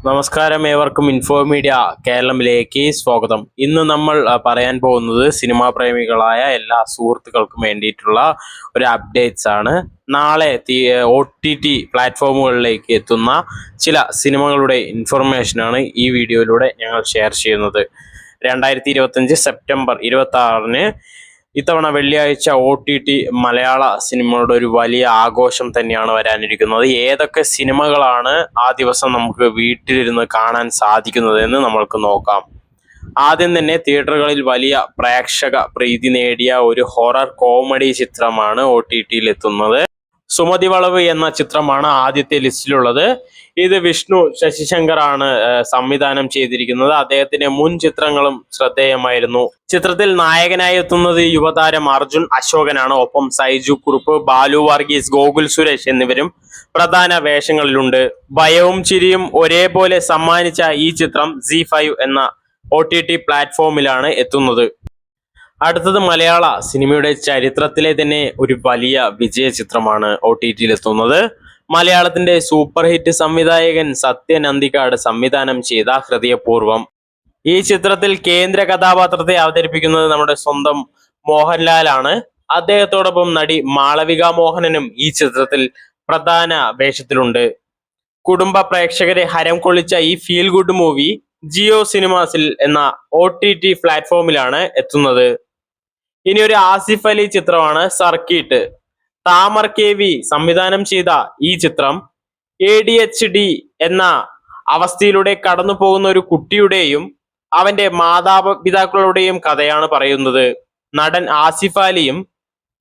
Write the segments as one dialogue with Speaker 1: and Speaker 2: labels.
Speaker 1: നമസ്കാരം, ഏവർക്കും info media കേരളത്തിലേക്ക് സ്വാഗതം. ഇന്ന് നമ്മൾ പറയാൻ പോകുന്നത് സിനിമാ പ്രേമികളായ എല്ലാ സുഹൃത്തുക്കൾക്കും വേണ്ടിയിട്ടുള്ള ഒരു അപ്ഡേറ്റ്സ് ആണ്. നാളെ OTT പ്ലാറ്റ്ഫോമുകളിലേക്ക് എത്തുന്ന ചില സിനിമകളുടെ ഇൻഫർമേഷനാണ് ഈ വീഡിയോയിലൂടെ ഞങ്ങൾ ഷെയർ ചെയ്യുന്നത്. 2025 സെപ്റ്റംബർ 26-ന് ഇത്തവണ വെള്ളിയാഴ്ച OTT മലയാള സിനിമയുടെ ഒരു വലിയ ആഘോഷം തന്നെയാണ് വരാനിരിക്കുന്നത്. ഏതൊക്കെ സിനിമകളാണ് ആ ദിവസം നമുക്ക് വീട്ടിലിരുന്ന് കാണാൻ സാധിക്കുന്നത് എന്ന് നമ്മൾക്ക് നോക്കാം. ആദ്യം തന്നെ തിയേറ്ററുകളിൽ വലിയ പ്രേക്ഷക പ്രീതി നേടിയ ഒരു ഹൊറർ കോമഡി ചിത്രമാണ് OTTയിൽ എത്തുന്നത്. സുമതി വളവ് എന്ന ചിത്രമാണ് ആദ്യത്തെ ലിസ്റ്റിലുള്ളത്. ഇത് വിഷ്ണു ശശിശങ്കർ ആണ് സംവിധാനം ചെയ്തിരിക്കുന്നത്. അദ്ദേഹത്തിന്റെ മുൻ ചിത്രങ്ങളും ശ്രദ്ധേയമായിരുന്നു. ചിത്രത്തിൽ നായകനായി എത്തുന്നത് യുവതാരം അർജുൻ അശോകനാണ്. ഒപ്പം സൈജു കുറുപ്പ്, ബാലു വർഗീസ്, ഗോകുൽ സുരേഷ് എന്നിവരും പ്രധാന വേഷങ്ങളിലുണ്ട്. ഭയവും ചിരിയും ഒരേപോലെ സമ്മാനിച്ച ഈ ചിത്രം ZEE5 എന്ന OTT പ്ലാറ്റ്ഫോമിലാണ് എത്തുന്നത്. അടുത്തത് മലയാള സിനിമയുടെ ചരിത്രത്തിലെ തന്നെ ഒരു വലിയ വിജയ ചിത്രമാണ് OTTയിൽ എത്തുന്നത്. മലയാളത്തിന്റെ സൂപ്പർ ഹിറ്റ് സംവിധായകൻ സത്യൻ അന്തിക്കാട് സംവിധാനം ചെയ്ത ഹൃദയപൂർവ്വം. ഈ ചിത്രത്തിൽ കേന്ദ്ര കഥാപാത്രത്തെ അവതരിപ്പിക്കുന്നത് നമ്മുടെ സ്വന്തം മോഹൻലാലാണ്. അദ്ദേഹത്തോടൊപ്പം നടി മാളവിക മോഹനനും ഈ ചിത്രത്തിൽ പ്രധാന വേഷത്തിലുണ്ട്. കുടുംബ പ്രേക്ഷകരെ ഹരം കൊള്ളിച്ച ഈ ഫീൽ ഗുഡ് മൂവി ജിയോ സിനിമാസിൽ എന്ന OTT പ്ലാറ്റ്ഫോമിലാണ് എത്തുന്നത്. ഇനി ഒരു ആസിഫ് അലി ചിത്രമാണ് സർക്കിട്ട്. താമർ KV സംവിധാനം ചെയ്ത ഈ ചിത്രം ADHD എന്ന അവസ്ഥയിലൂടെ കടന്നു പോകുന്ന ഒരു കുട്ടിയുടെയും അവന്റെ മാതാപിതാക്കളുടെയും കഥയാണ് പറയുന്നത്. നടൻ ആസിഫ് അലിയും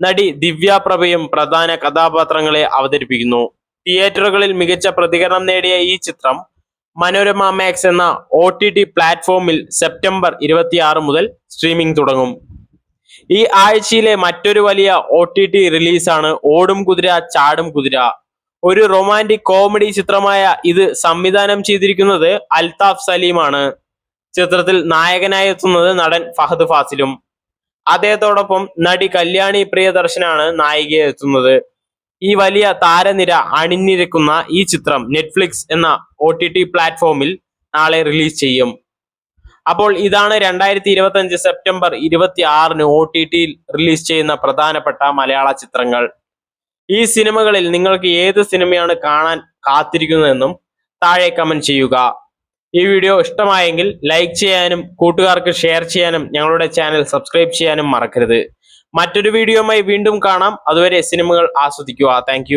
Speaker 1: നടി ദിവ്യ പ്രഭയും പ്രധാന കഥാപാത്രങ്ങളെ അവതരിപ്പിക്കുന്നു. തിയേറ്ററുകളിൽ മികച്ച പ്രതികരണം നേടിയ ഈ ചിത്രം മനോരമ മാക്സ് എന്ന OTT പ്ലാറ്റ്ഫോമിൽ സെപ്റ്റംബർ 26 മുതൽ സ്ട്രീമിംഗ് തുടങ്ങും. ഈ ആഴ്ചയിലെ മറ്റൊരു വലിയ OTT റിലീസാണ് ഓടും കുതിര ചാടും കുതിര. ഒരു റൊമാൻറ്റിക് കോമഡി ചിത്രമായ ഇത് സംവിധാനം ചെയ്തിരിക്കുന്നത് അൽതാഫ് സലീമാണ്. ചിത്രത്തിൽ നായകനായി എത്തുന്നത് നടൻ ഫഹദ് ഫാസിലും. അദ്ദേഹത്തോടൊപ്പം നടി കല്യാണി പ്രിയദർശനാണ് നായികയെ എത്തുന്നത്. ഈ വലിയ താരനിര അണിനിരക്കുന്ന ഈ ചിത്രം നെറ്റ്ഫ്ലിക്സ് എന്ന OTT പ്ലാറ്റ്ഫോമിൽ നാളെ റിലീസ് ചെയ്യും. അപ്പോൾ ഇതാണ് 2025 സെപ്റ്റംബർ 26-ന് OTTയിൽ റിലീസ് ചെയ്യുന്ന പ്രധാനപ്പെട്ട മലയാള ചിത്രങ്ങൾ. ഈ സിനിമകളിൽ നിങ്ങൾക്ക് ഏത് സിനിമയാണ് കാണാൻ കാത്തിരിക്കുന്നതെന്നും താഴെ കമന്റ് ചെയ്യുക. ഈ വീഡിയോ ഇഷ്ടമായെങ്കിൽ ലൈക്ക് ചെയ്യാനും കൂട്ടുകാർക്ക് ഷെയർ ചെയ്യാനും ഞങ്ങളുടെ ചാനൽ സബ്സ്ക്രൈബ് ചെയ്യാനും മറക്കരുത്. മറ്റൊരു വീഡിയോയുമായി വീണ്ടും കാണാം. അതുവരെ സിനിമകൾ ആസ്വദിക്കുക. താങ്ക്